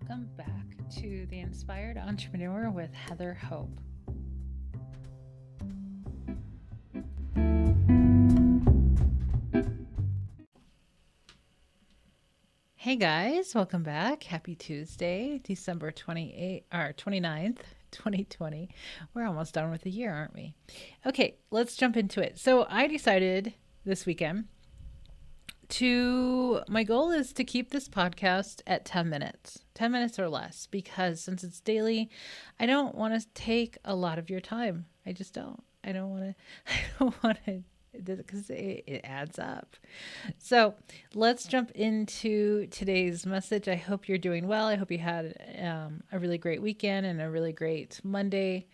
Welcome back to The Inspired Entrepreneur with Heather Hope. Hey guys, welcome back. Happy Tuesday, December 28th or 29th, 2020. We're almost done with the year, aren't we? Okay, let's jump into it. So I decided this weekend my goal is to keep this podcast at 10 minutes or less, because since it's daily, I don't want to take a lot of your time. I just don't. I don't want to, I don't want to, because it adds up. So let's jump into today's message. I hope you're doing well. I hope you had a really great weekend and a really great Monday.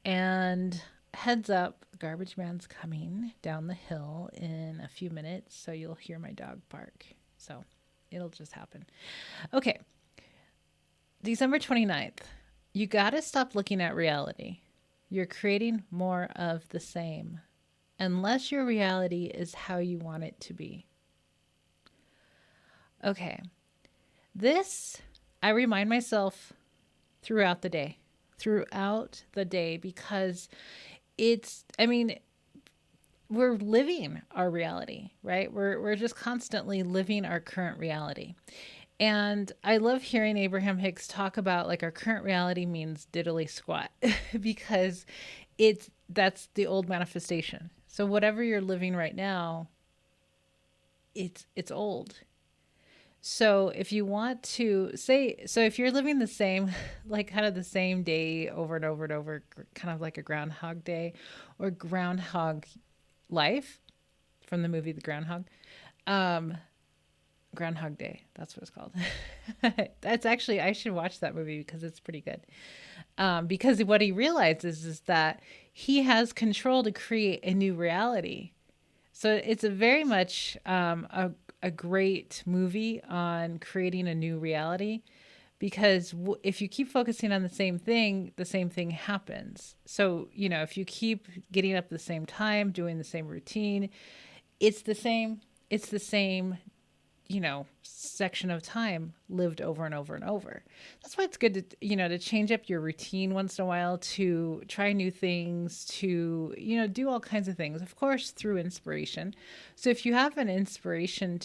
And heads up, garbage man's coming down the hill in a few minutes, so you'll hear my dog bark. So it'll just happen. Okay. December 29th. You got to stop looking at reality. You're creating more of the same, unless your reality is how you want it to be. Okay. This, I remind myself throughout the day, because we're living our reality, right? We're just constantly living our current reality. And I love hearing Abraham Hicks talk about like our current reality means diddly squat because that's the old manifestation. So whatever you're living right now, it's old. So if you want to if you're living the same, like kind of the same day over and over and over, kind of like a Groundhog Day or Groundhog Life from the movie The Groundhog, Groundhog Day, that's what it's called. That's actually, I should watch that movie because it's pretty good. Because what he realizes is that he has control to create a new reality. So it's a very much a great movie on creating a new reality, because if you keep focusing on the same thing happens. So, if you keep getting up at the same time, doing the same routine, it's the same, section of time lived over and over and over. That's why it's good to change up your routine once in a while, to try new things, to, do all kinds of things, of course, through inspiration. So if you have an inspiration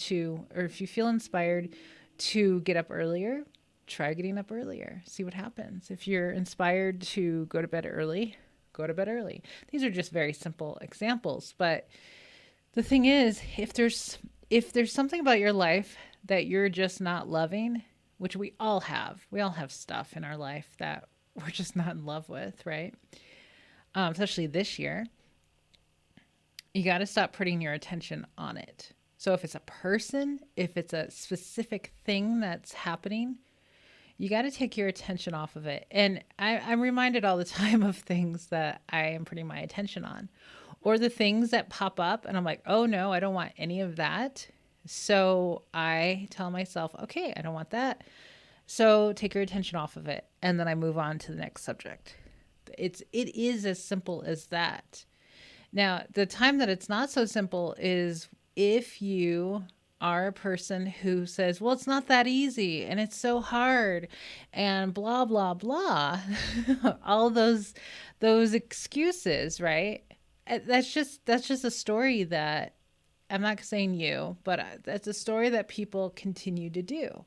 or if you feel inspired to get up earlier, try getting up earlier, see what happens. If you're inspired to go to bed early, go to bed early. These are just very simple examples. But the thing is, if there's something about your life that you're just not loving, which we all have stuff in our life that we're just not in love with, right? Especially this year, you got to stop putting your attention on it. So if it's a person, if it's a specific thing that's happening, you got to take your attention off of it. And I'm reminded all the time of things that I am putting my attention on, or the things that pop up and I'm like, oh no, I don't want any of that. So I tell myself, okay, I don't want that. So take your attention off of it. And then I move on to the next subject. It is as simple as that. Now, the time that it's not so simple is if you are a person who says, well, it's not that easy and it's so hard and blah, blah, blah. All those excuses, right? That's just a story that, I'm not saying you, but that's a story that people continue to do.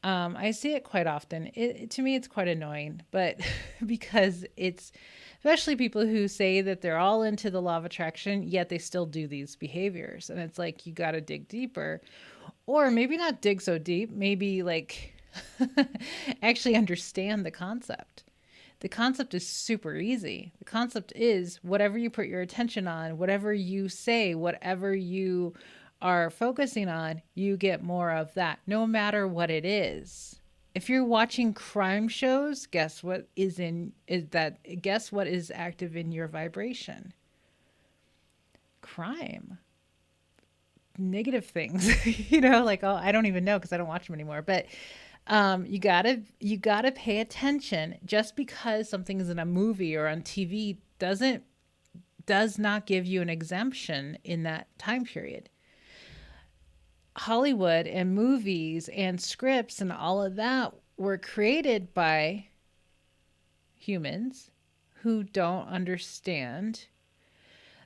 I see it quite often. To me, it's quite annoying, but because it's especially people who say that they're all into the law of attraction, yet they still do these behaviors. And it's like, you got to dig deeper, or maybe not dig so deep, maybe like actually understand the concept. The concept is super easy. The concept is whatever you put your attention on, whatever you say, whatever you are focusing on, you get more of that, no matter what it is. If you're watching crime shows, guess what is active in your vibration? Crime. Negative things, like, oh, I don't even know because I don't watch them anymore. But you gotta pay attention. Just because something is in a movie or on TV does not give you an exemption in that time period. Hollywood and movies and scripts and all of that were created by humans who don't understand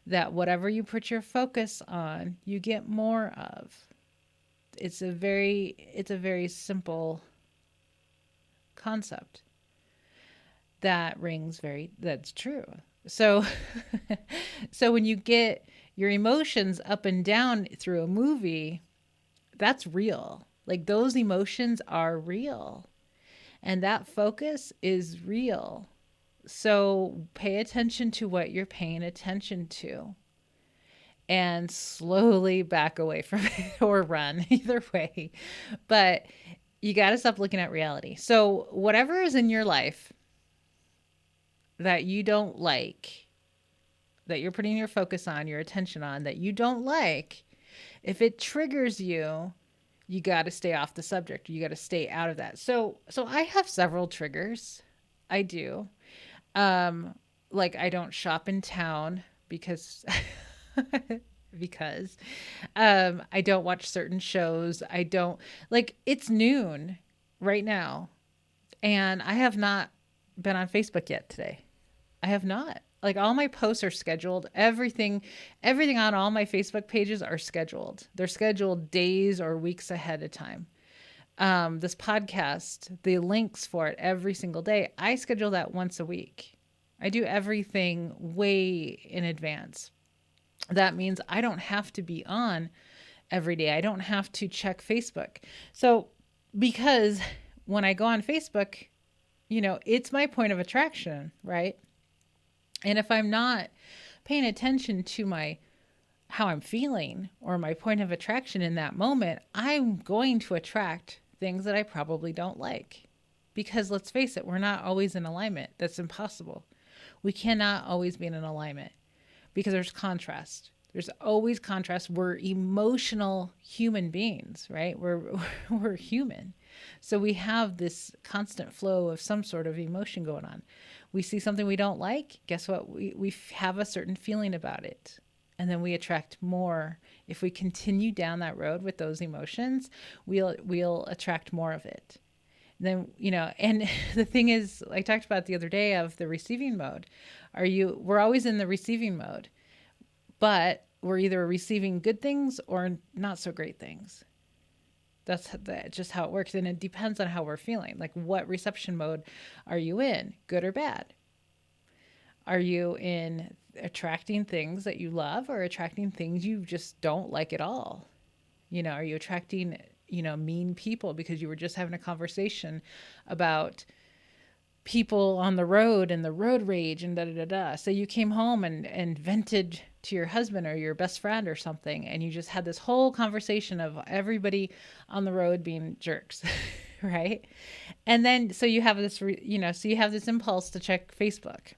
that whatever you put your focus on, you get more of. It's a very simple concept that's true. So so when you get your emotions up and down through a movie, that's real. Like those emotions are real. And that focus is real. So pay attention to what you're paying attention to and slowly back away from it or run, either way. But you got to stop looking at reality. So, whatever is in your life that you don't like, that you're putting your focus on, your attention on, that you don't like, if it triggers you, you got to stay off the subject. You got to stay out of that. So I have several triggers. I do. Like I don't shop in town because because I don't watch certain shows. I don't like it's noon right now and I have not been on Facebook yet today. I have not. Like all my posts are scheduled. Everything on all my Facebook pages are scheduled. They're scheduled days or weeks ahead of time. This podcast, the links for it every single day, I schedule that once a week. I do everything way in advance. That means I don't have to be on every day. I don't have to check Facebook. So, because when I go on Facebook, it's my point of attraction, right? And if I'm not paying attention to how I'm feeling or my point of attraction in that moment, I'm going to attract things that I probably don't like. Because let's face it, we're not always in alignment. That's impossible. We cannot always be in an alignment because there's contrast. There's always contrast. We're emotional human beings, right? We're human. So we have this constant flow of some sort of emotion going on. We see something we don't like. Guess what? We have a certain feeling about it. And then we attract more. If we continue down that road with those emotions, we'll attract more of it. Then, and the thing is, I talked about the other day of the receiving mode. We're always in the receiving mode, but we're either receiving good things or not so great things. That's just how it works. And it depends on how we're feeling. Like what reception mode are you in? Good or bad? Are you in attracting things that you love or attracting things you just don't like at all? Are you attracting, mean people because you were just having a conversation about people on the road and the road rage and da da da da. So you came home and vented to your husband or your best friend or something, and you just had this whole conversation of everybody on the road being jerks, right? And then so you have this, so you have this impulse to check Facebook,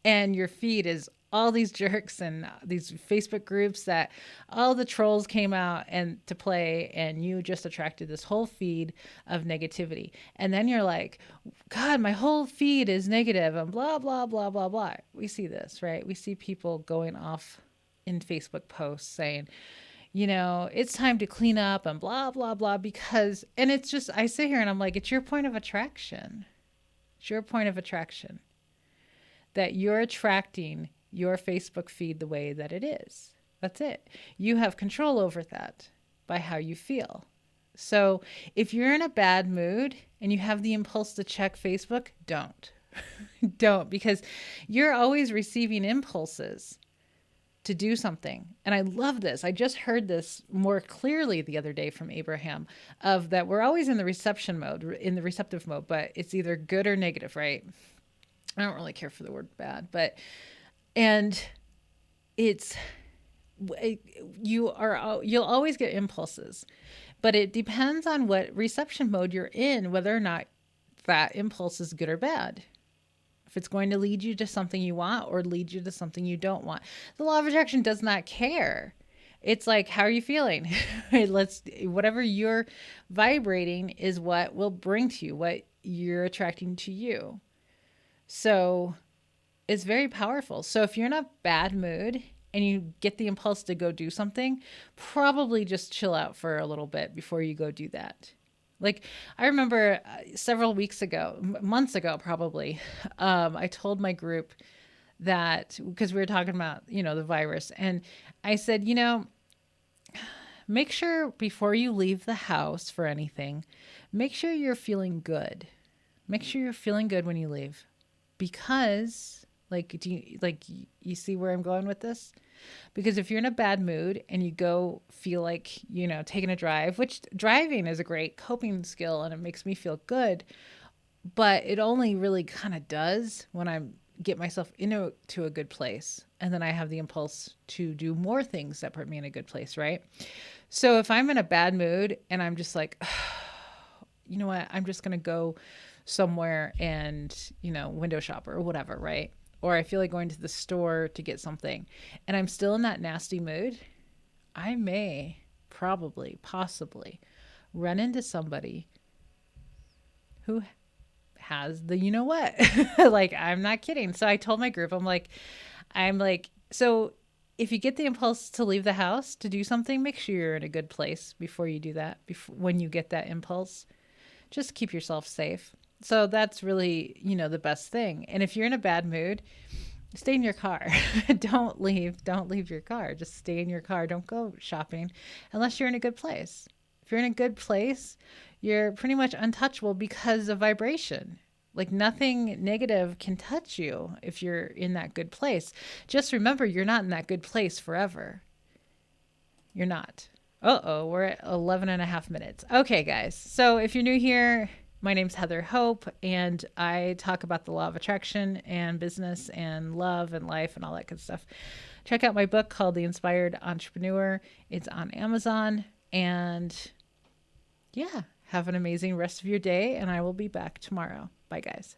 and your feed is all these jerks and these Facebook groups that all the trolls came out and to play, and you just attracted this whole feed of negativity. And then you're like, God, my whole feed is negative and blah, blah, blah, blah, blah. We see this, right? We see people going off in Facebook posts saying, it's time to clean up and blah, blah, blah, because, and it's just, I sit here and I'm like, it's your point of attraction. It's your point of attraction that you're attracting your Facebook feed the way that it is. That's it. You have control over that by how you feel. So if you're in a bad mood and you have the impulse to check Facebook, don't. Don't, because you're always receiving impulses to do something. And I love this. I just heard this more clearly the other day from Abraham, of that we're always in the reception mode, in the receptive mode, but it's either good or negative, right? I don't really care for the word bad, and you'll always get impulses, but it depends on what reception mode you're in, whether or not that impulse is good or bad. If it's going to lead you to something you want or lead you to something you don't want. The law of attraction does not care. It's like, how are you feeling? Whatever you're vibrating is what will bring to you, what you're attracting to you. So it's very powerful. So if you're in a bad mood and you get the impulse to go do something, probably just chill out for a little bit before you go do that. Like, I remember several weeks ago, months ago, probably, I told my group that because we were talking about, the virus, and I said, make sure before you leave the house for anything, make sure you're feeling good. Make sure you're feeling good when you leave. Because, like, you see where I'm going with this? Because if you're in a bad mood and you go feel like, taking a drive, which driving is a great coping skill and it makes me feel good, but it only really kind of does when I get myself into a good place. And then I have the impulse to do more things that put me in a good place, right? So if I'm in a bad mood and I'm just like, you know what, I'm just going to go somewhere and, window shop or whatever, right? Or I feel like going to the store to get something and I'm still in that nasty mood, I may probably, possibly run into somebody who has the, like, I'm not kidding. So I told my group, so if you get the impulse to leave the house to do something, make sure you're in a good place before you do that. When you get that impulse, just keep yourself safe. So that's really, the best thing. And if you're in a bad mood, stay in your car. Don't leave your car. Just stay in your car. Don't go shopping unless you're in a good place. If you're in a good place, you're pretty much untouchable because of vibration. Like, nothing negative can touch you if you're in that good place. Just remember, you're not in that good place forever. You're not. We're at 11 and a half minutes. Okay, guys. So if you're new here, my name's Heather Hope, and I talk about the law of attraction and business and love and life and all that good stuff. Check out my book called The Inspired Entrepreneur. It's on Amazon. And yeah, have an amazing rest of your day, and I will be back tomorrow. Bye, guys.